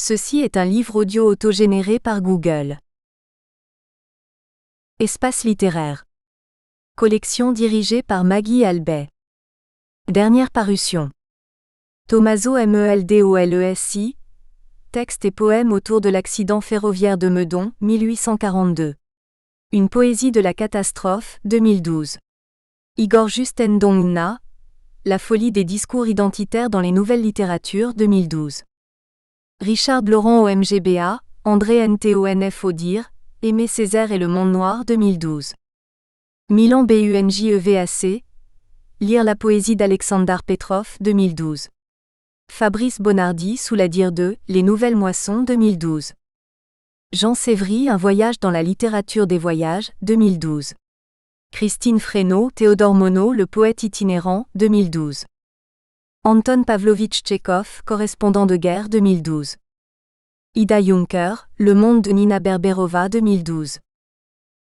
Ceci est un livre audio autogénéré par Google. Espace littéraire. Collection dirigée par Maggie Albet. Dernière parution. Tommaso Meldolesi. Texte et poème autour de l'accident ferroviaire de Meudon, 1842. Une poésie de la catastrophe, 2012. Igor Justendongna. La folie des discours identitaires dans les nouvelles littératures, 2012. Richard Laurent au MGBA, André Ntonf Odir, Aimé Césaire et le Monde Noir 2012. Milan Bunjevac, Lire la poésie d'Alexandar Petrov 2012. Fabrice Bonardi sous la dire de Les Nouvelles Moissons 2012. Jean Sévry Un voyage dans la littérature des voyages 2012. Christine Fresneau Théodore Monod Le poète itinérant 2012. Anton Pavlovitch Tchekhov, correspondant de guerre 2012. Ida Juncker, Le monde de Nina Berberova 2012.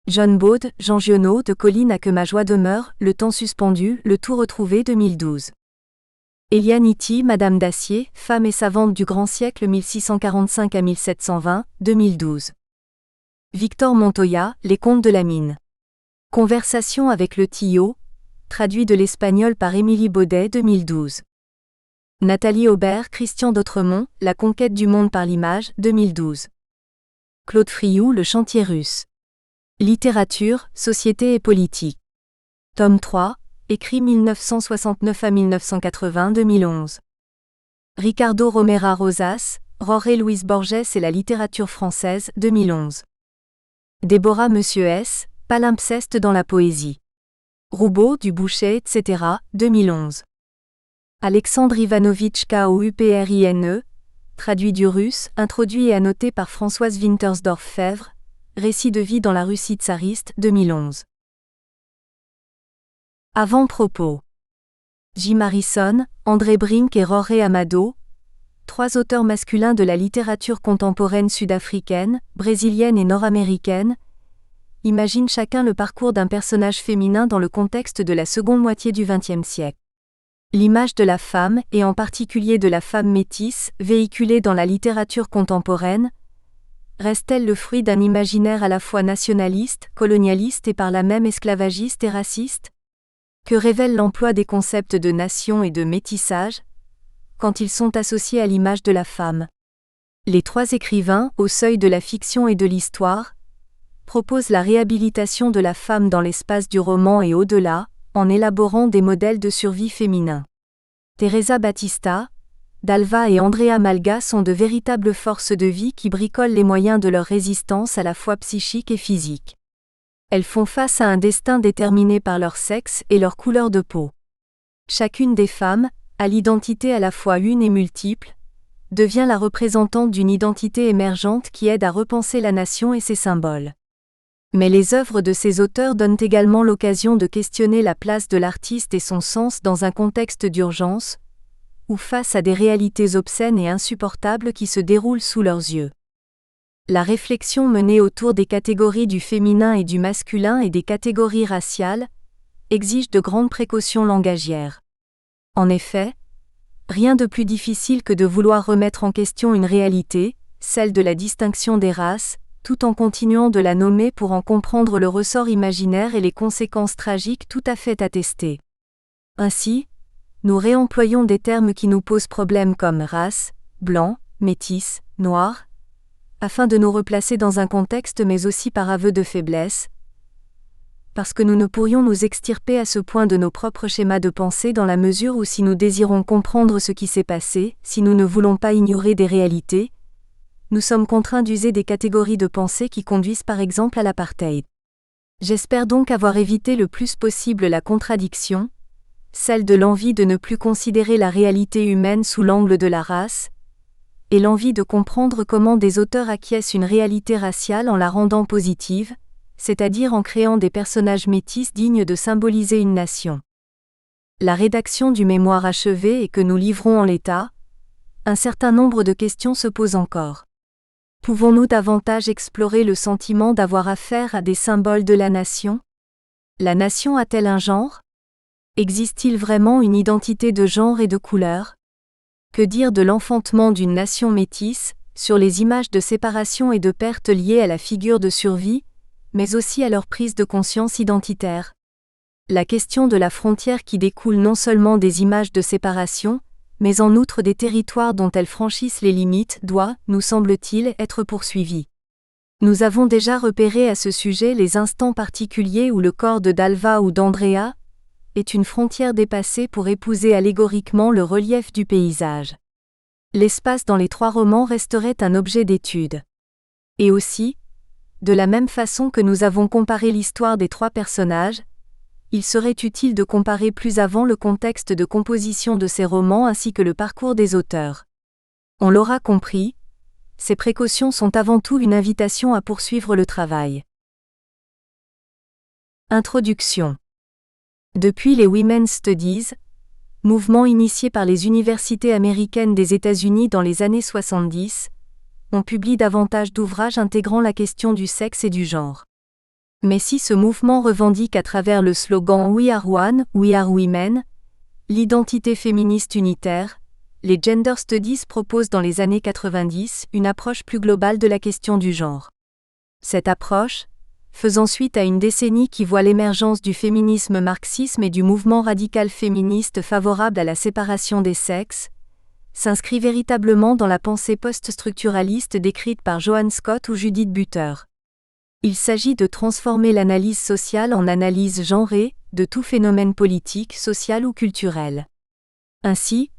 John Baude, Jean Giono De Colline à que ma joie demeure, Le temps suspendu, Le tout retrouvé 2012. Eliane Ity Madame d'Acier, Femme et savante du grand siècle 1645 à 1720, 2012. Victor Montoya, Les contes de la mine. Conversation avec le Tillot, traduit de l'espagnol par Émilie Baudet 2012. Nathalie Aubert Christian d'Autremont, La conquête du monde par l'image, 2012. Claude Friou Le chantier russe. Littérature, société et politique. Tome 3, écrit 1969 à 1980, 2011. Ricardo Romera Rosas, Jorge Luis Borges et la littérature française, 2011. Déborah Monsieur S, Palimpseste dans la poésie. Roubaud, Dubouchet, etc., 2011. Alexandre Ivanovitch Kauprine, traduit du russe, introduit et annoté par Françoise Wintersdorf-Fèvre, Récit de vie dans la Russie tsariste, 2011. Avant-propos. Jim Harrison, André Brink et Jorge Amado, trois auteurs masculins de la littérature contemporaine sud-africaine, brésilienne et nord-américaine, imaginent chacun le parcours d'un personnage féminin dans le contexte de la seconde moitié du XXe siècle. L'image de la femme, et en particulier de la femme métisse, véhiculée dans la littérature contemporaine, reste-t-elle le fruit d'un imaginaire à la fois nationaliste, colonialiste et par là même esclavagiste et raciste ? Que révèle l'emploi des concepts de nation et de métissage, quand ils sont associés à l'image de la femme ? Les trois écrivains, au seuil de la fiction et de l'histoire, proposent la réhabilitation de la femme dans l'espace du roman et au-delà, en élaborant des modèles de survie féminins. Teresa Batista, Dalva et Andrea Malga sont de véritables forces de vie qui bricolent les moyens de leur résistance à la fois psychique et physique. Elles font face à un destin déterminé par leur sexe et leur couleur de peau. Chacune des femmes, à l'identité à la fois une et multiple, devient la représentante d'une identité émergente qui aide à repenser la nation et ses symboles. Mais les œuvres de ces auteurs donnent également l'occasion de questionner la place de l'artiste et son sens dans un contexte d'urgence, ou face à des réalités obscènes et insupportables qui se déroulent sous leurs yeux. La réflexion menée autour des catégories du féminin et du masculin et des catégories raciales exige de grandes précautions langagières. En effet, rien de plus difficile que de vouloir remettre en question une réalité, celle de la distinction des races, tout en continuant de la nommer pour en comprendre le ressort imaginaire et les conséquences tragiques tout à fait attestées. Ainsi, nous réemployons des termes qui nous posent problème comme race, blanc, métis, noir, afin de nous replacer dans un contexte mais aussi par aveu de faiblesse, parce que nous ne pourrions nous extirper à ce point de nos propres schémas de pensée dans la mesure où si nous désirons comprendre ce qui s'est passé, si nous ne voulons pas ignorer des réalités, nous sommes contraints d'user des catégories de pensée qui conduisent par exemple à l'apartheid. J'espère donc avoir évité le plus possible la contradiction, celle de l'envie de ne plus considérer la réalité humaine sous l'angle de la race, et l'envie de comprendre comment des auteurs acquiescent une réalité raciale en la rendant positive, c'est-à-dire en créant des personnages métis dignes de symboliser une nation. La rédaction du mémoire achevé et que nous livrons en l'état, un certain nombre de questions se posent encore. Pouvons-nous davantage explorer le sentiment d'avoir affaire à des symboles de la nation ? La nation a-t-elle un genre ? Existe-t-il vraiment une identité de genre et de couleur ? Que dire de l'enfantement d'une nation métisse, sur les images de séparation et de perte liées à la figure de survie, mais aussi à leur prise de conscience identitaire. La question de la frontière qui découle non seulement des images de séparation, mais en outre des territoires dont elles franchissent les limites doit, nous semble-t-il, être poursuivie. Nous avons déjà repéré à ce sujet les instants particuliers où le corps de Dalva ou d'Andrea est une frontière dépassée pour épouser allégoriquement le relief du paysage. L'espace dans les 3 romans resterait un objet d'étude. Et aussi, de la même façon que nous avons comparé l'histoire des 3 personnages, il serait utile de comparer plus avant le contexte de composition de ces romans ainsi que le parcours des auteurs. On l'aura compris, ces précautions sont avant tout une invitation à poursuivre le travail. Introduction. Depuis les Women's Studies, mouvement initié par les universités américaines des États-Unis dans les années 70, on publie davantage d'ouvrages intégrant la question du sexe et du genre. Mais si ce mouvement revendique à travers le slogan We are one, we are women, l'identité féministe unitaire, les Gender Studies proposent dans les années 90 une approche plus globale de la question du genre. Cette approche, faisant suite à une décennie qui voit l'émergence du féminisme marxisme et du mouvement radical féministe favorable à la séparation des sexes, s'inscrit véritablement dans la pensée post-structuraliste décrite par Joan Scott ou Judith Butler. Il s'agit de transformer l'analyse sociale en analyse genrée de tout phénomène politique, social ou culturel. Ainsi,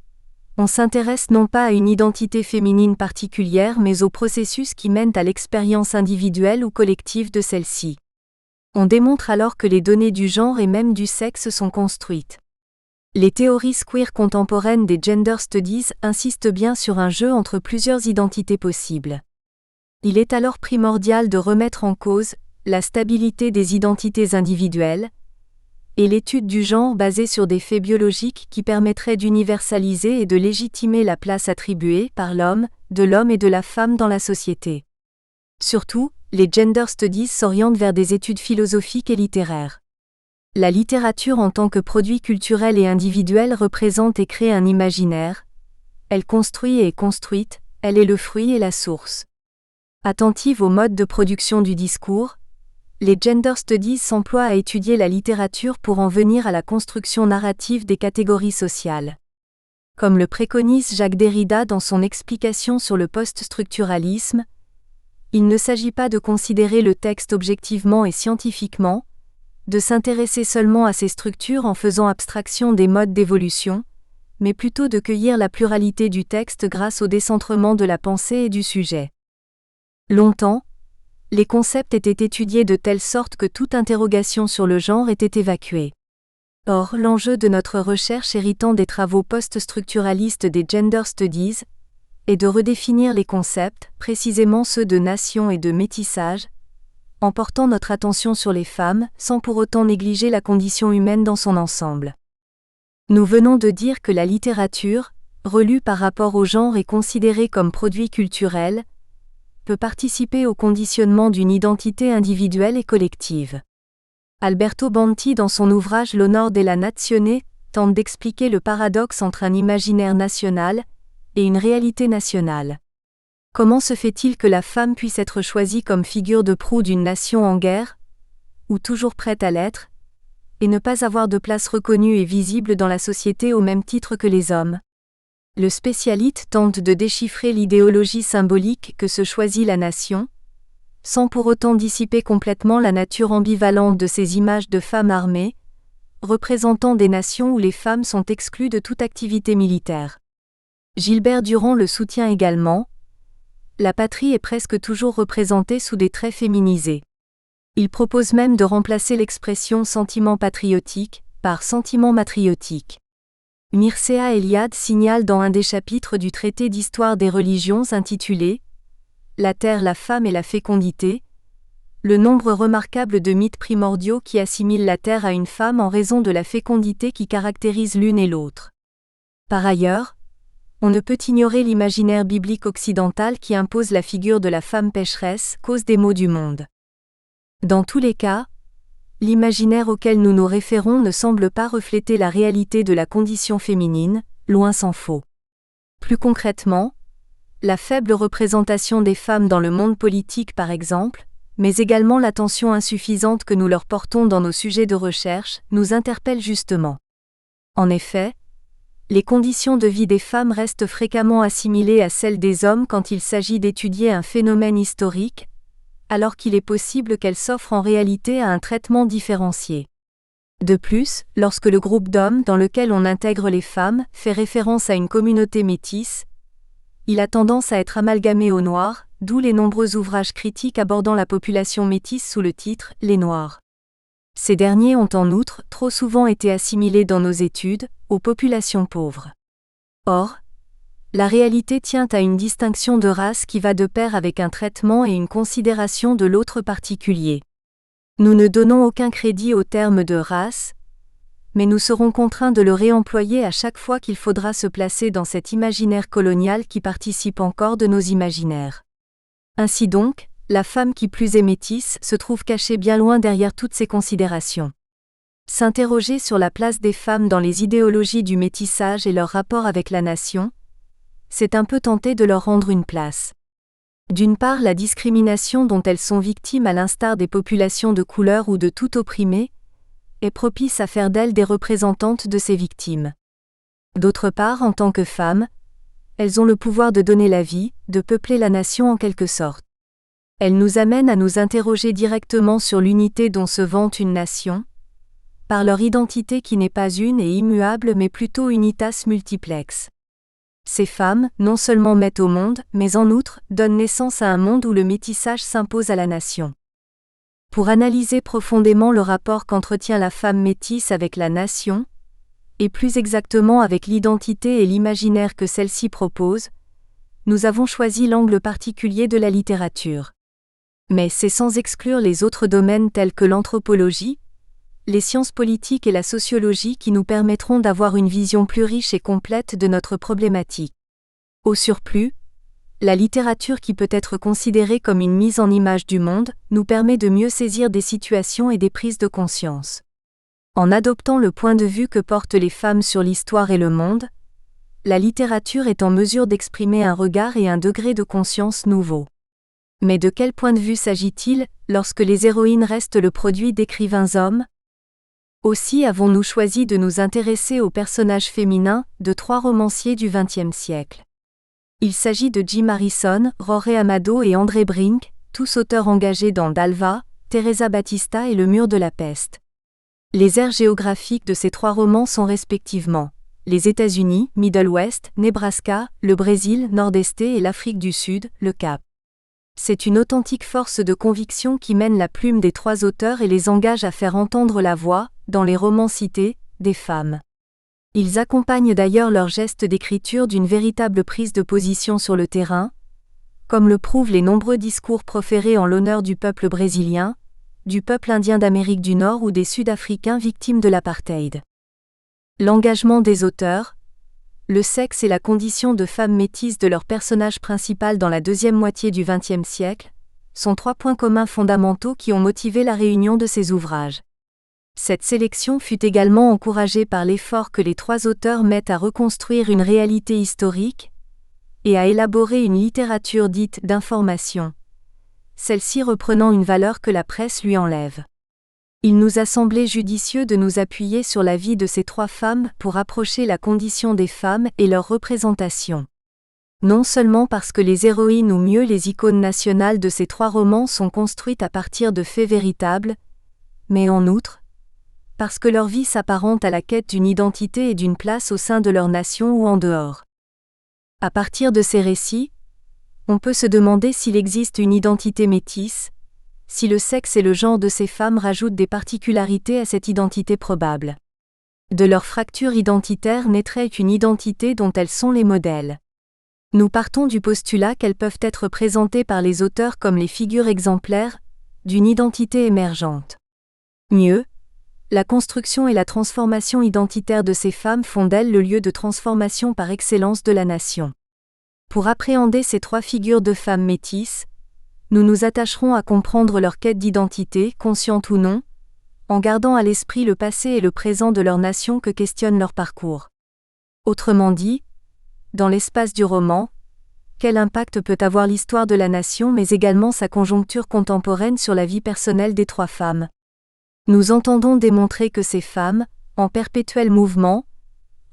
on s'intéresse non pas à une identité féminine particulière mais aux processus qui mènent à l'expérience individuelle ou collective de celle-ci. On démontre alors que les données du genre et même du sexe sont construites. Les théories queer contemporaines des Gender Studies insistent bien sur un jeu entre plusieurs identités possibles. Il est alors primordial de remettre en cause la stabilité des identités individuelles et l'étude du genre basée sur des faits biologiques qui permettraient d'universaliser et de légitimer la place attribuée par l'homme, de l'homme et de la femme dans la société. Surtout, les Gender Studies s'orientent vers des études philosophiques et littéraires. La littérature en tant que produit culturel et individuel représente et crée un imaginaire. Elle construit et est construite, elle est le fruit et la source. Attentive au mode de production du discours, les Gender Studies s'emploient à étudier la littérature pour en venir à la construction narrative des catégories sociales. Comme le préconise Jacques Derrida dans son explication sur le post-structuralisme, il ne s'agit pas de considérer le texte objectivement et scientifiquement, de s'intéresser seulement à ces structures en faisant abstraction des modes d'évolution, mais plutôt de cueillir la pluralité du texte grâce au décentrement de la pensée et du sujet. Longtemps, les concepts étaient étudiés de telle sorte que toute interrogation sur le genre était évacuée. Or, l'enjeu de notre recherche héritant des travaux post-structuralistes des Gender Studies est de redéfinir les concepts, précisément ceux de nation et de métissage, en portant notre attention sur les femmes, sans pour autant négliger la condition humaine dans son ensemble. Nous venons de dire que la littérature, relue par rapport au genre et considérée comme produit culturel, peut participer au conditionnement d'une identité individuelle et collective. Alberto Banti dans son ouvrage L'Onor della Nazione tente d'expliquer le paradoxe entre un imaginaire national et une réalité nationale. Comment se fait-il que la femme puisse être choisie comme figure de proue d'une nation en guerre, ou toujours prête à l'être, et ne pas avoir de place reconnue et visible dans la société au même titre que les hommes? Le spécialiste tente de déchiffrer l'idéologie symbolique que se choisit la nation, sans pour autant dissiper complètement la nature ambivalente de ces images de femmes armées, représentant des nations où les femmes sont exclues de toute activité militaire. Gilbert Durand le soutient également. La patrie est presque toujours représentée sous des traits féminisés. Il propose même de remplacer l'expression sentiment patriotique par sentiment matriotique. Mircea Eliade signale dans un des chapitres du traité d'histoire des religions intitulé « La terre, la femme et la fécondité » le nombre remarquable de mythes primordiaux qui assimilent la terre à une femme en raison de la fécondité qui caractérise l'une et l'autre. Par ailleurs, on ne peut ignorer l'imaginaire biblique occidental qui impose la figure de la femme pécheresse, cause des maux du monde. Dans tous les cas, l'imaginaire auquel nous nous référons ne semble pas refléter la réalité de la condition féminine, loin s'en faut. Plus concrètement, la faible représentation des femmes dans le monde politique par exemple, mais également l'attention insuffisante que nous leur portons dans nos sujets de recherche, nous interpellent justement. En effet, les conditions de vie des femmes restent fréquemment assimilées à celles des hommes quand il s'agit d'étudier un phénomène historique, alors qu'il est possible qu'elles s'offrent en réalité à un traitement différencié. De plus, lorsque le groupe d'hommes dans lequel on intègre les femmes fait référence à une communauté métisse, il a tendance à être amalgamé aux Noirs, d'où les nombreux ouvrages critiques abordant la population métisse sous le titre « Les Noirs ». Ces derniers ont en outre trop souvent été assimilés dans nos études aux populations pauvres. Or, la réalité tient à une distinction de race qui va de pair avec un traitement et une considération de l'autre particulier. Nous ne donnons aucun crédit au terme de race, mais nous serons contraints de le réemployer à chaque fois qu'il faudra se placer dans cet imaginaire colonial qui participe encore de nos imaginaires. Ainsi donc, la femme qui plus est métisse se trouve cachée bien loin derrière toutes ces considérations. S'interroger sur la place des femmes dans les idéologies du métissage et leur rapport avec la nation, c'est un peu tenter de leur rendre une place. D'une part, la discrimination dont elles sont victimes à l'instar des populations de couleur ou de tout opprimé, est propice à faire d'elles des représentantes de ces victimes. D'autre part, en tant que femmes, elles ont le pouvoir de donner la vie, de peupler la nation en quelque sorte. Elles nous amènent à nous interroger directement sur l'unité dont se vante une nation, par leur identité qui n'est pas une et immuable mais plutôt unitas multiplex. Ces femmes, non seulement mettent au monde, mais en outre, donnent naissance à un monde où le métissage s'impose à la nation. Pour analyser profondément le rapport qu'entretient la femme métisse avec la nation, et plus exactement avec l'identité et l'imaginaire que celle-ci propose, nous avons choisi l'angle particulier de la littérature. Mais c'est sans exclure les autres domaines tels que l'anthropologie, les sciences politiques et la sociologie qui nous permettront d'avoir une vision plus riche et complète de notre problématique. Au surplus, la littérature qui peut être considérée comme une mise en image du monde, nous permet de mieux saisir des situations et des prises de conscience. En adoptant le point de vue que portent les femmes sur l'histoire et le monde, la littérature est en mesure d'exprimer un regard et un degré de conscience nouveaux. Mais de quel point de vue s'agit-il, lorsque les héroïnes restent le produit d'écrivains hommes ? Aussi avons-nous choisi de nous intéresser aux personnages féminins de 3 romanciers du XXe siècle. Il s'agit de Jim Harrison, Roray Amado et André Brink, tous auteurs engagés dans Dalva, Teresa Batista et Le Mur de la Peste. Les aires géographiques de ces 3 romans sont respectivement les États-Unis, Middle West, Nebraska, le Brésil, Nord-Est et l'Afrique du Sud, le Cap. C'est une authentique force de conviction qui mène la plume des 3 auteurs et les engage à faire entendre la voix, dans les romans cités, des femmes. Ils accompagnent d'ailleurs leurs gestes d'écriture d'une véritable prise de position sur le terrain, comme le prouvent les nombreux discours proférés en l'honneur du peuple brésilien, du peuple indien d'Amérique du Nord ou des Sud-Africains victimes de l'apartheid. L'engagement des auteurs, le sexe et la condition de femme métisse de leur personnage principal dans la deuxième moitié du XXe siècle, sont 3 points communs fondamentaux qui ont motivé la réunion de ces ouvrages. Cette sélection fut également encouragée par l'effort que les 3 auteurs mettent à reconstruire une réalité historique et à élaborer une littérature dite d'information, celle-ci reprenant une valeur que la presse lui enlève. Il nous a semblé judicieux de nous appuyer sur la vie de ces 3 femmes pour approcher la condition des femmes et leur représentation. Non seulement parce que les héroïnes ou mieux les icônes nationales de ces 3 romans sont construites à partir de faits véritables, mais en outre, parce que leur vie s'apparente à la quête d'une identité et d'une place au sein de leur nation ou en dehors. À partir de ces récits, on peut se demander s'il existe une identité métisse, si le sexe et le genre de ces femmes rajoutent des particularités à cette identité probable. De leur fracture identitaire naîtrait une identité dont elles sont les modèles. Nous partons du postulat qu'elles peuvent être présentées par les auteurs comme les figures exemplaires d'une identité émergente. Mieux, la construction et la transformation identitaire de ces femmes font d'elles le lieu de transformation par excellence de la nation. Pour appréhender ces 3 figures de femmes métisses, nous nous attacherons à comprendre leur quête d'identité, consciente ou non, en gardant à l'esprit le passé et le présent de leur nation que questionne leur parcours. Autrement dit, dans l'espace du roman, quel impact peut avoir l'histoire de la nation mais également sa conjoncture contemporaine sur la vie personnelle des trois femmes. Nous entendons démontrer que ces femmes, en perpétuel mouvement,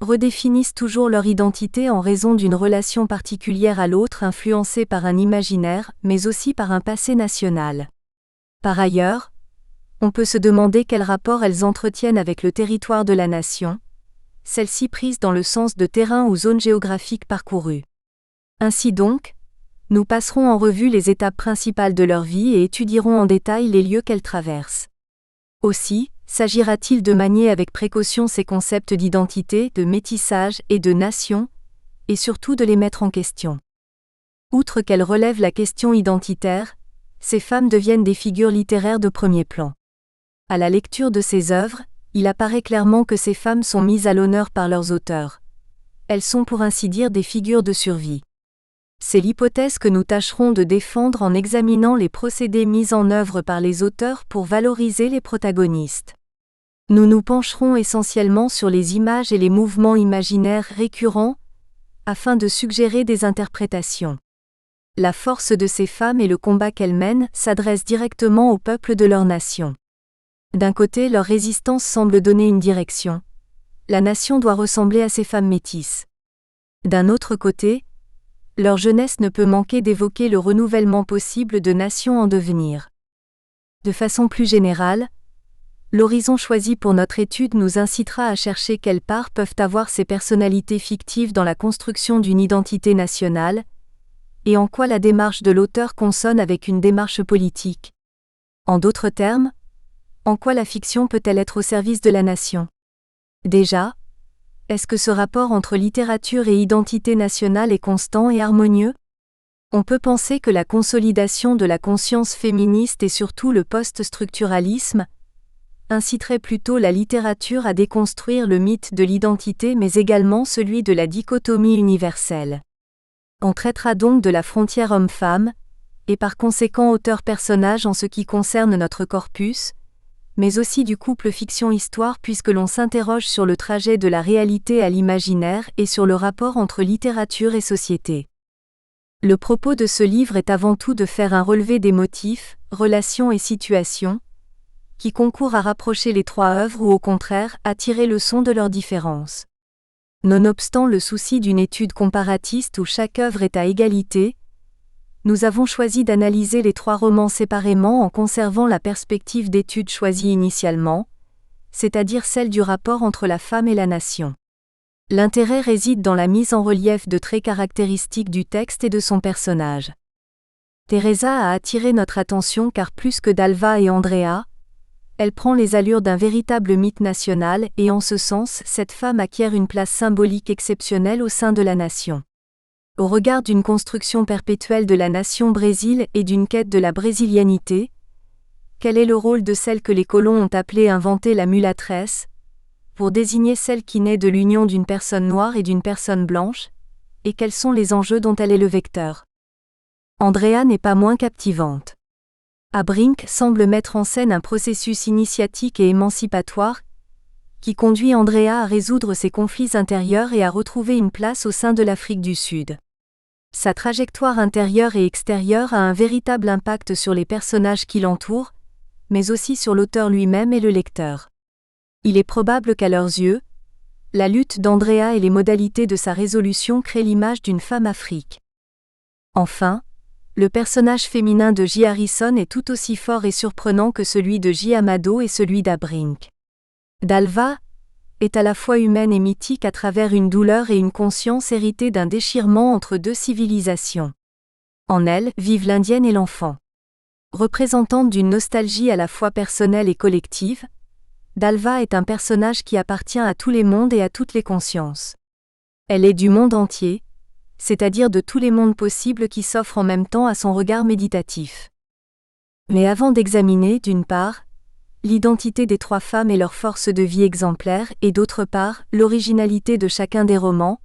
redéfinissent toujours leur identité en raison d'une relation particulière à l'autre influencée par un imaginaire mais aussi par un passé national. Par ailleurs, on peut se demander quel rapport elles entretiennent avec le territoire de la nation, celle-ci prise dans le sens de terrain ou zone géographique parcourue. Ainsi donc, nous passerons en revue les étapes principales de leur vie et étudierons en détail les lieux qu'elles traversent. Aussi, s'agira-t-il de manier avec précaution ces concepts d'identité, de métissage et de nation, et surtout de les mettre en question. Outre qu'elles relèvent la question identitaire, ces femmes deviennent des figures littéraires de premier plan. À la lecture de ces œuvres, il apparaît clairement que ces femmes sont mises à l'honneur par leurs auteurs. Elles sont pour ainsi dire des figures de survie. C'est l'hypothèse que nous tâcherons de défendre en examinant les procédés mis en œuvre par les auteurs pour valoriser les protagonistes. Nous nous pencherons essentiellement sur les images et les mouvements imaginaires récurrents, afin de suggérer des interprétations. La force de ces femmes et le combat qu'elles mènent s'adressent directement au peuple de leur nation. D'un côté, leur résistance semble donner une direction. La nation doit ressembler à ces femmes métisses. D'un autre côté, leur jeunesse ne peut manquer d'évoquer le renouvellement possible de nations en devenir. De façon plus générale, l'horizon choisi pour notre étude nous incitera à chercher quelle part peuvent avoir ces personnalités fictives dans la construction d'une identité nationale, et en quoi la démarche de l'auteur consonne avec une démarche politique. En d'autres termes, en quoi la fiction peut-elle être au service de la nation ? Déjà, est-ce que ce rapport entre littérature et identité nationale est constant et harmonieux ? On peut penser que la consolidation de la conscience féministe et surtout le post-structuralisme inciterait plutôt la littérature à déconstruire le mythe de l'identité mais également celui de la dichotomie universelle. On traitera donc de la frontière homme-femme, et par conséquent auteur-personnage en ce qui concerne notre corpus, mais aussi du couple fiction-histoire puisque l'on s'interroge sur le trajet de la réalité à l'imaginaire et sur le rapport entre littérature et société. Le propos de ce livre est avant tout de faire un relevé des motifs, relations et situations, qui concourent à rapprocher les trois œuvres ou au contraire à tirer leçon de leurs différences. Nonobstant le souci d'une étude comparatiste où chaque œuvre est à égalité, nous avons choisi d'analyser les trois romans séparément en conservant la perspective d'étude choisie initialement, c'est-à-dire celle du rapport entre la femme et la nation. L'intérêt réside dans la mise en relief de traits caractéristiques du texte et de son personnage. Teresa a attiré notre attention car plus que d'Alva et Andrea, elle prend les allures d'un véritable mythe national et en ce sens, cette femme acquiert une place symbolique exceptionnelle au sein de la nation. Au regard d'une construction perpétuelle de la nation Brésil et d'une quête de la brésilianité, quel est le rôle de celle que les colons ont appelée inventer la mulâtresse, pour désigner celle qui naît de l'union d'une personne noire et d'une personne blanche, et quels sont les enjeux dont elle est le vecteur. Andrea n'est pas moins captivante. Abrink semble mettre en scène un processus initiatique et émancipatoire, qui conduit Andrea à résoudre ses conflits intérieurs et à retrouver une place au sein de l'Afrique du Sud. Sa trajectoire intérieure et extérieure a un véritable impact sur les personnages qui l'entourent, mais aussi sur l'auteur lui-même et le lecteur. Il est probable qu'à leurs yeux, la lutte d'Andrea et les modalités de sa résolution créent l'image d'une femme Afrique. Enfin, le personnage féminin de J. Harrison est tout aussi fort et surprenant que celui de J. Amado et celui d'Abrink. Dalva est à la fois humaine et mythique à travers une douleur et une conscience héritée d'un déchirement entre deux civilisations. En elle vivent l'indienne et l'enfant. Représentante d'une nostalgie à la fois personnelle et collective, Dalva est un personnage qui appartient à tous les mondes et à toutes les consciences. Elle est du monde entier, c'est-à-dire de tous les mondes possibles qui s'offrent en même temps à son regard méditatif. Mais avant d'examiner, d'une part, l'identité des trois femmes et leur force de vie exemplaire et d'autre part, l'originalité de chacun des romans,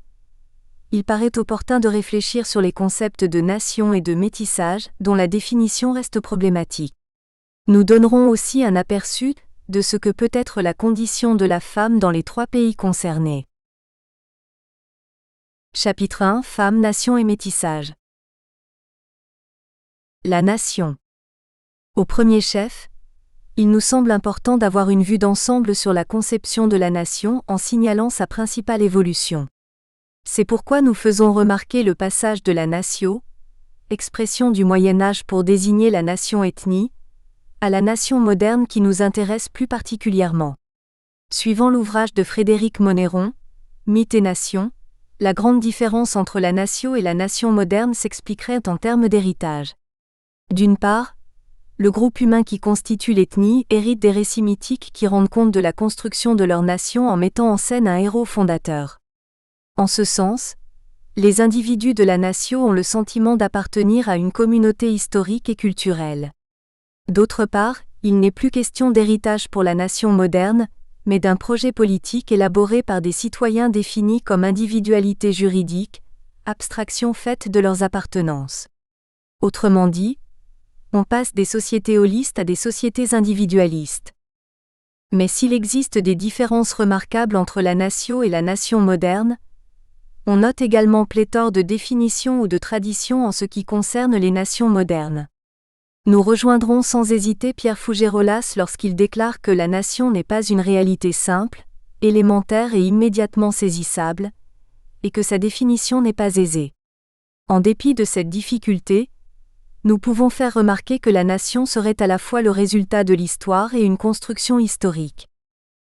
il paraît opportun de réfléchir sur les concepts de nation et de métissage, dont la définition reste problématique. Nous donnerons aussi un aperçu de ce que peut être la condition de la femme dans les trois pays concernés. Chapitre 1 Femmes, nation et métissage. La nation. Au premier chef, il nous semble important d'avoir une vue d'ensemble sur la conception de la nation en signalant sa principale évolution. C'est pourquoi nous faisons remarquer le passage de la natio, expression du Moyen Âge pour désigner la nation-ethnie, à la nation moderne qui nous intéresse plus particulièrement. Suivant l'ouvrage de Frédéric Monneron, Mythe et nation, la grande différence entre la natio et la nation moderne s'expliquerait en termes d'héritage. D'une part, le groupe humain qui constitue l'ethnie hérite des récits mythiques qui rendent compte de la construction de leur nation en mettant en scène un héros fondateur. En ce sens, les individus de la nation ont le sentiment d'appartenir à une communauté historique et culturelle. D'autre part, il n'est plus question d'héritage pour la nation moderne, mais d'un projet politique élaboré par des citoyens définis comme individualités juridiques, abstraction faite de leurs appartenances. Autrement dit, on passe des sociétés holistes à des sociétés individualistes. Mais s'il existe des différences remarquables entre la nation et la nation moderne, on note également pléthore de définitions ou de traditions en ce qui concerne les nations modernes. Nous rejoindrons sans hésiter Pierre Fougerolas lorsqu'il déclare que la nation n'est pas une réalité simple, élémentaire et immédiatement saisissable, et que sa définition n'est pas aisée. En dépit de cette difficulté, nous pouvons faire remarquer que la nation serait à la fois le résultat de l'histoire et une construction historique.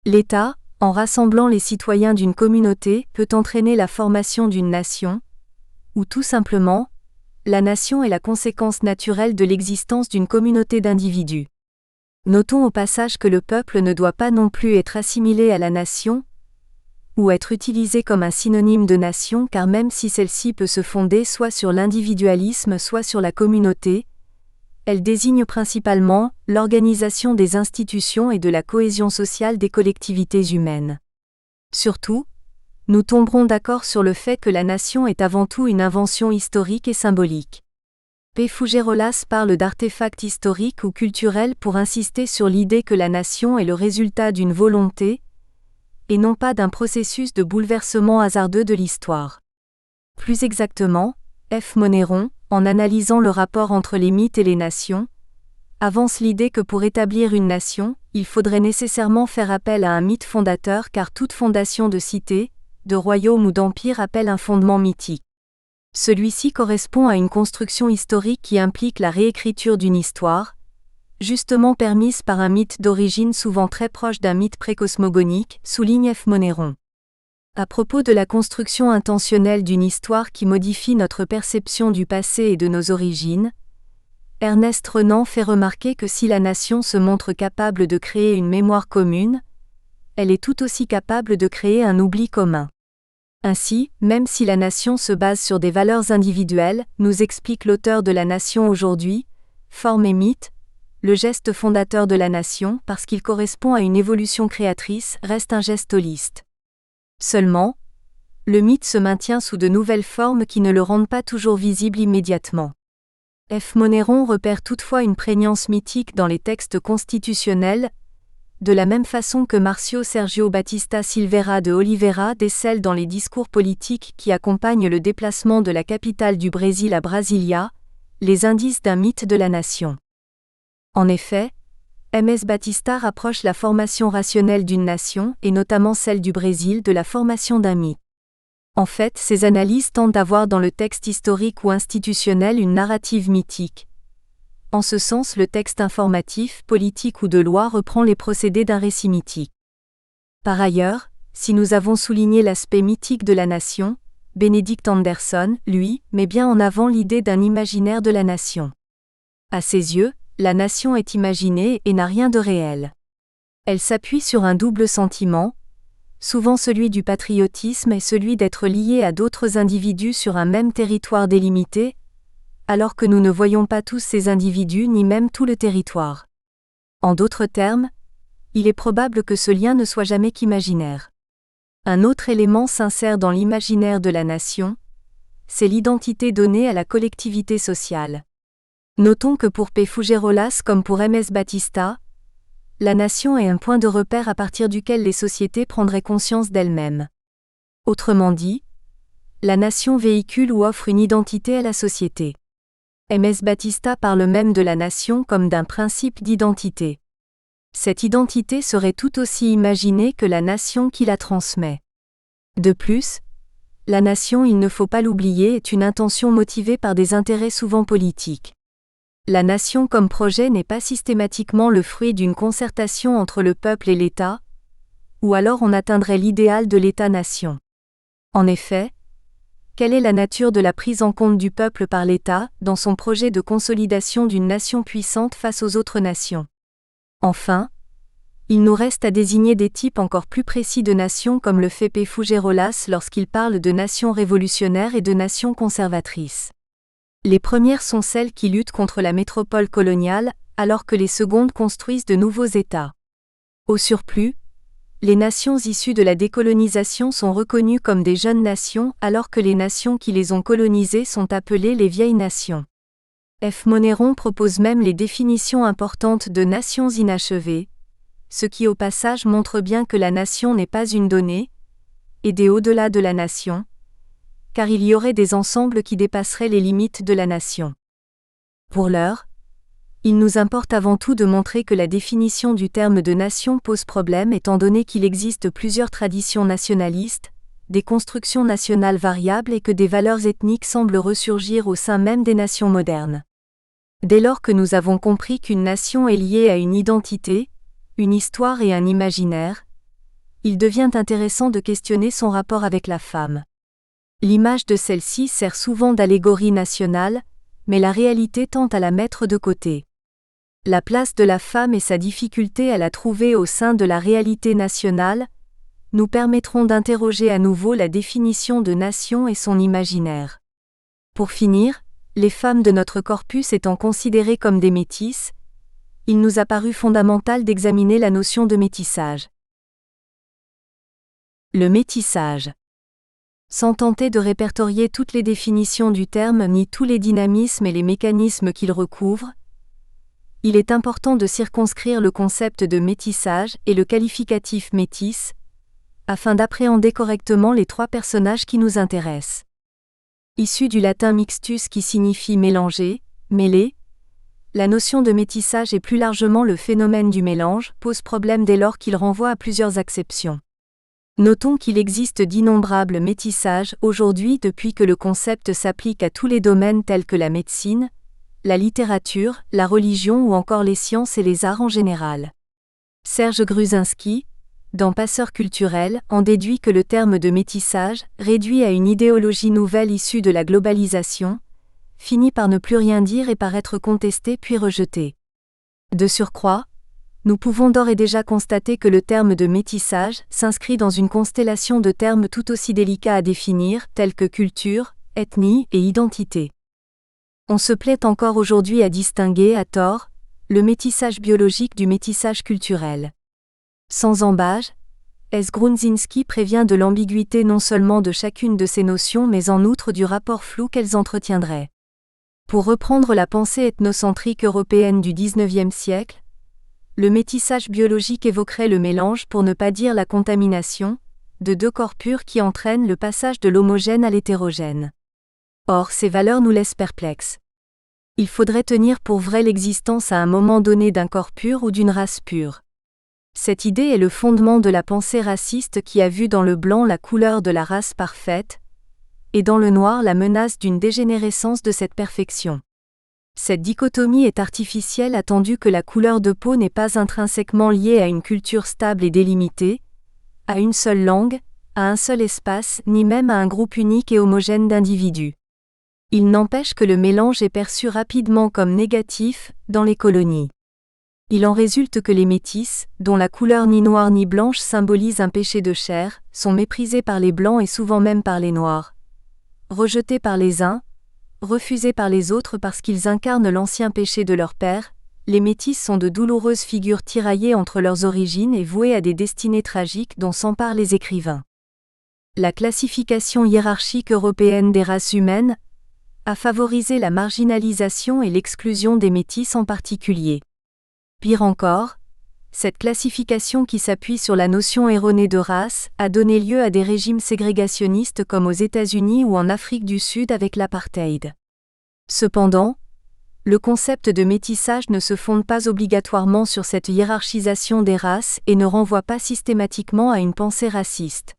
L'État, en rassemblant les citoyens d'une communauté, peut entraîner la formation d'une nation, ou tout simplement, la nation est la conséquence naturelle de l'existence d'une communauté d'individus. Notons au passage que le peuple ne doit pas non plus être assimilé à la nation, ou être utilisé comme un synonyme de nation car même si celle-ci peut se fonder soit sur l'individualisme soit sur la communauté, elle désigne principalement l'organisation des institutions et de la cohésion sociale des collectivités humaines. Surtout, nous tomberons d'accord sur le fait que la nation est avant tout une invention historique et symbolique. P. Fougerolas parle d'artefacts historiques ou culturels pour insister sur l'idée que la nation est le résultat d'une volonté, et non pas d'un processus de bouleversement hasardeux de l'histoire. Plus exactement, F. Monneron, en analysant le rapport entre les mythes et les nations, avance l'idée que pour établir une nation, il faudrait nécessairement faire appel à un mythe fondateur car toute fondation de cité, de royaume ou d'empire appelle un fondement mythique. Celui-ci correspond à une construction historique qui implique la réécriture d'une histoire, justement permise par un mythe d'origine souvent très proche d'un mythe précosmogonique, souligne F. Monneron. À propos de la construction intentionnelle d'une histoire qui modifie notre perception du passé et de nos origines, Ernest Renan fait remarquer que si la nation se montre capable de créer une mémoire commune, elle est tout aussi capable de créer un oubli commun. Ainsi, même si la nation se base sur des valeurs individuelles, nous explique l'auteur de La Nation aujourd'hui, forme et mythe, le geste fondateur de la nation, parce qu'il correspond à une évolution créatrice, reste un geste holiste. Seulement, le mythe se maintient sous de nouvelles formes qui ne le rendent pas toujours visible immédiatement. F. Monneron repère toutefois une prégnance mythique dans les textes constitutionnels, de la même façon que Marcio Sergio Batista Silveira de Oliveira décèle dans les discours politiques qui accompagnent le déplacement de la capitale du Brésil à Brasilia, les indices d'un mythe de la nation. En effet, M.S. Batista rapproche la formation rationnelle d'une nation, et notamment celle du Brésil, de la formation d'un mythe. En fait, ces analyses tentent d'avoir dans le texte historique ou institutionnel une narrative mythique. En ce sens, le texte informatif, politique ou de loi reprend les procédés d'un récit mythique. Par ailleurs, si nous avons souligné l'aspect mythique de la nation, Benedict Anderson, lui, met bien en avant l'idée d'un imaginaire de la nation. À ses yeux, la nation est imaginée et n'a rien de réel. Elle s'appuie sur un double sentiment, souvent celui du patriotisme et celui d'être lié à d'autres individus sur un même territoire délimité, alors que nous ne voyons pas tous ces individus ni même tout le territoire. En d'autres termes, il est probable que ce lien ne soit jamais qu'imaginaire. Un autre élément s'insère dans l'imaginaire de la nation, c'est l'identité donnée à la collectivité sociale. Notons que pour P. Fougerolas comme pour M.S. Batista, la nation est un point de repère à partir duquel les sociétés prendraient conscience d'elles-mêmes. Autrement dit, la nation véhicule ou offre une identité à la société. MS Batista parle même de la nation comme d'un principe d'identité. Cette identité serait tout aussi imaginée que la nation qui la transmet. De plus, la nation, il ne faut pas l'oublier, est une intention motivée par des intérêts souvent politiques. La nation comme projet n'est pas systématiquement le fruit d'une concertation entre le peuple et l'État, ou alors on atteindrait l'idéal de l'État-nation. En effet, quelle est la nature de la prise en compte du peuple par l'État, dans son projet de consolidation d'une nation puissante face aux autres nations? Enfin, il nous reste à désigner des types encore plus précis de nations comme le fait P. Fougerolas lorsqu'il parle de nations révolutionnaires et de nations conservatrices. Les premières sont celles qui luttent contre la métropole coloniale, alors que les secondes construisent de nouveaux États. Au surplus, les nations issues de la décolonisation sont reconnues comme des jeunes nations alors que les nations qui les ont colonisées sont appelées les vieilles nations. F. Monneron propose même les définitions importantes de nations inachevées, ce qui au passage montre bien que la nation n'est pas une donnée, et des au-delà de la nation, car il y aurait des ensembles qui dépasseraient les limites de la nation. Pour l'heure, il nous importe avant tout de montrer que la définition du terme de nation pose problème étant donné qu'il existe plusieurs traditions nationalistes, des constructions nationales variables et que des valeurs ethniques semblent ressurgir au sein même des nations modernes. Dès lors que nous avons compris qu'une nation est liée à une identité, une histoire et un imaginaire, il devient intéressant de questionner son rapport avec la femme. L'image de celle-ci sert souvent d'allégorie nationale, mais la réalité tend à la mettre de côté. La place de la femme et sa difficulté à la trouver au sein de la réalité nationale nous permettront d'interroger à nouveau la définition de nation et son imaginaire. Pour finir, les femmes de notre corpus étant considérées comme des métisses, il nous a paru fondamental d'examiner la notion de métissage. Le métissage. Sans tenter de répertorier toutes les définitions du terme ni tous les dynamismes et les mécanismes qu'il recouvre, il est important de circonscrire le concept de métissage et le qualificatif métisse, afin d'appréhender correctement les trois personnages qui nous intéressent. Issu du latin mixtus qui signifie mélanger, mêler, la notion de métissage et plus largement le phénomène du mélange pose problème dès lors qu'il renvoie à plusieurs acceptions. Notons qu'il existe d'innombrables métissages aujourd'hui depuis que le concept s'applique à tous les domaines tels que la médecine, la littérature, la religion ou encore les sciences et les arts en général. Serge Gruzinski, dans Passeur culturel, en déduit que le terme de métissage, réduit à une idéologie nouvelle issue de la globalisation, finit par ne plus rien dire et par être contesté puis rejeté. De surcroît, nous pouvons d'ores et déjà constater que le terme de métissage s'inscrit dans une constellation de termes tout aussi délicats à définir, tels que culture, ethnie et identité. On se plaît encore aujourd'hui à distinguer, à tort, le métissage biologique du métissage culturel. Sans embâge, S. Grunzinski prévient de l'ambiguïté non seulement de chacune de ces notions mais en outre du rapport flou qu'elles entretiendraient. Pour reprendre la pensée ethnocentrique européenne du XIXe siècle, le métissage biologique évoquerait le mélange, pour ne pas dire la contamination, de deux corps purs qui entraînent le passage de l'homogène à l'hétérogène. Or, ces valeurs nous laissent perplexes. Il faudrait tenir pour vrai l'existence à un moment donné d'un corps pur ou d'une race pure. Cette idée est le fondement de la pensée raciste qui a vu dans le blanc la couleur de la race parfaite, et dans le noir la menace d'une dégénérescence de cette perfection. Cette dichotomie est artificielle attendu que la couleur de peau n'est pas intrinsèquement liée à une culture stable et délimitée, à une seule langue, à un seul espace, ni même à un groupe unique et homogène d'individus. Il n'empêche que le mélange est perçu rapidement comme négatif dans les colonies. Il en résulte que les métis, dont la couleur ni noire ni blanche symbolise un péché de chair, sont méprisés par les blancs et souvent même par les noirs. Rejetés par les uns, refusés par les autres parce qu'ils incarnent l'ancien péché de leur père, les métis sont de douloureuses figures tiraillées entre leurs origines et vouées à des destinées tragiques dont s'emparent les écrivains. La classification hiérarchique européenne des races humaines a favorisé la marginalisation et l'exclusion des métis en particulier. Pire encore, cette classification qui s'appuie sur la notion erronée de race a donné lieu à des régimes ségrégationnistes comme aux États-Unis ou en Afrique du Sud avec l'apartheid. Cependant, Le concept de métissage ne se fonde pas obligatoirement sur cette hiérarchisation des races et ne renvoie pas systématiquement à une pensée raciste.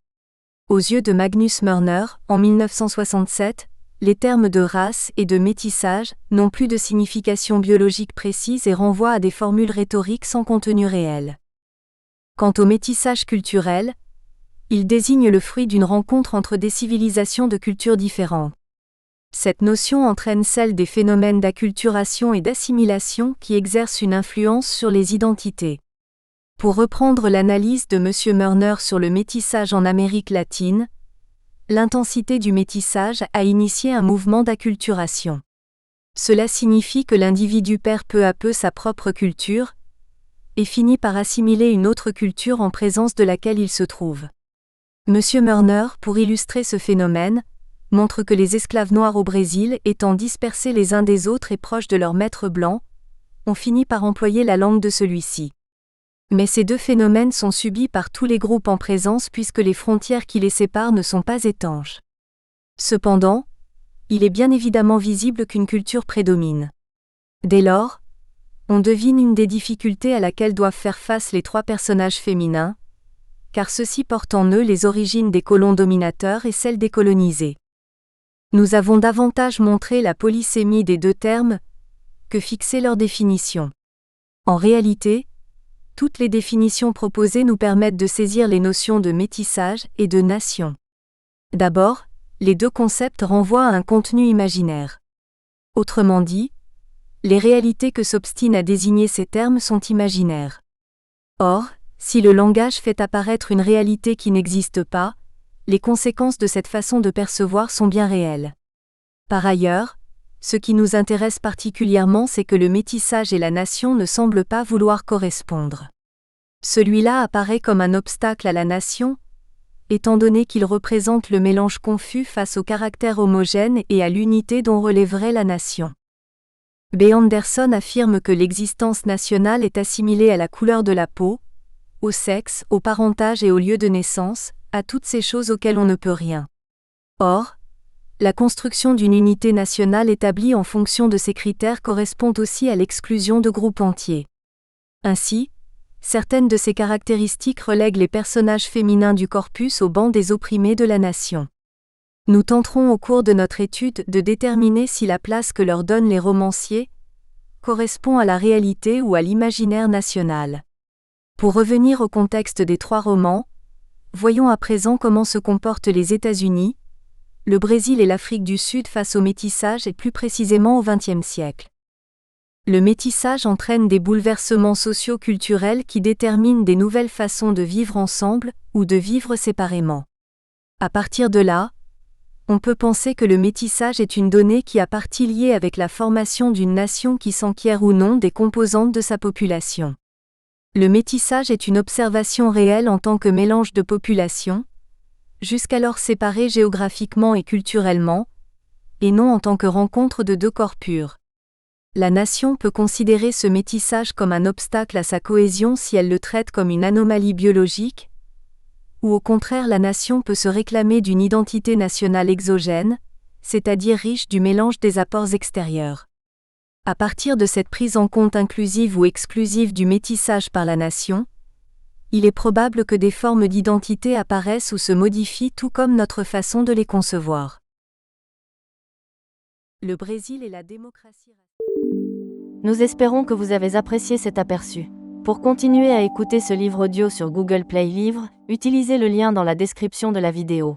Aux yeux de Magnus Mørner, en 1967, les termes de race et de métissage n'ont plus de signification biologique précise et renvoient à des formules rhétoriques sans contenu réel. Quant au métissage culturel, il désigne le fruit d'une rencontre entre des civilisations de cultures différentes. Cette notion entraîne celle des phénomènes d'acculturation et d'assimilation qui exercent une influence sur les identités. Pour reprendre l'analyse de M. Mørner sur le métissage en Amérique latine, l'intensité du métissage a initié un mouvement d'acculturation. Cela signifie que l'individu perd peu à peu sa propre culture et finit par assimiler une autre culture en présence de laquelle il se trouve. M. Mørner, pour illustrer ce phénomène, montre que les esclaves noirs au Brésil, étant dispersés les uns des autres et proches de leur maître blanc, ont fini par employer la langue de celui-ci. Mais ces deux phénomènes sont subis par tous les groupes en présence puisque les frontières qui les séparent ne sont pas étanches. Cependant, il est bien évidemment visible qu'une culture prédomine. Dès lors, on devine une des difficultés à laquelle doivent faire face les trois personnages féminins, car ceux-ci portent en eux les origines des colons dominateurs et celles des colonisés. Nous avons davantage montré la polysémie des deux termes que fixé leur définition. En réalité, toutes les définitions proposées nous permettent de saisir les notions de métissage et de nation. D'abord, les deux concepts renvoient à un contenu imaginaire. Autrement dit, les réalités que s'obstinent à désigner ces termes sont imaginaires. Or, si le langage fait apparaître une réalité qui n'existe pas, les conséquences de cette façon de percevoir sont bien réelles. Par ailleurs, ce qui nous intéresse particulièrement, c'est que le métissage et la nation ne semblent pas vouloir correspondre. Celui-là apparaît comme un obstacle à la nation, étant donné qu'il représente le mélange confus face au caractère homogène et à l'unité dont relèverait la nation. B. Anderson affirme que l'existence nationale est assimilée à la couleur de la peau, au sexe, au parentage et au lieu de naissance, à toutes ces choses auxquelles on ne peut rien. Or, la construction d'une unité nationale établie en fonction de ces critères correspond aussi à l'exclusion de groupes entiers. Ainsi, certaines de ces caractéristiques relèguent les personnages féminins du corpus au banc des opprimés de la nation. Nous tenterons au cours de notre étude de déterminer si la place que leur donnent les romanciers correspond à la réalité ou à l'imaginaire national. Pour revenir au contexte des trois romans, voyons à présent comment se comportent les États-Unis, le Brésil et l'Afrique du Sud face au métissage et plus précisément au XXe siècle. Le métissage entraîne des bouleversements socio-culturels qui déterminent des nouvelles façons de vivre ensemble ou de vivre séparément. À partir de là, on peut penser que le métissage est une donnée qui a partie liée avec la formation d'une nation qui s'enquiert ou non des composantes de sa population. Le métissage est une observation réelle en tant que mélange de populations, jusqu'alors séparées géographiquement et culturellement, et non en tant que rencontre de deux corps purs. La nation peut considérer ce métissage comme un obstacle à sa cohésion si elle le traite comme une anomalie biologique, ou au contraire la nation peut se réclamer d'une identité nationale exogène, c'est-à-dire riche du mélange des apports extérieurs. À partir de cette prise en compte inclusive ou exclusive du métissage par la nation, il est probable que des formes d'identité apparaissent ou se modifient tout comme notre façon de les concevoir. Le Brésil et la démocratie. Nous espérons que vous avez apprécié cet aperçu. Pour continuer à écouter ce livre audio sur Google Play Livres, utilisez le lien dans la description de la vidéo.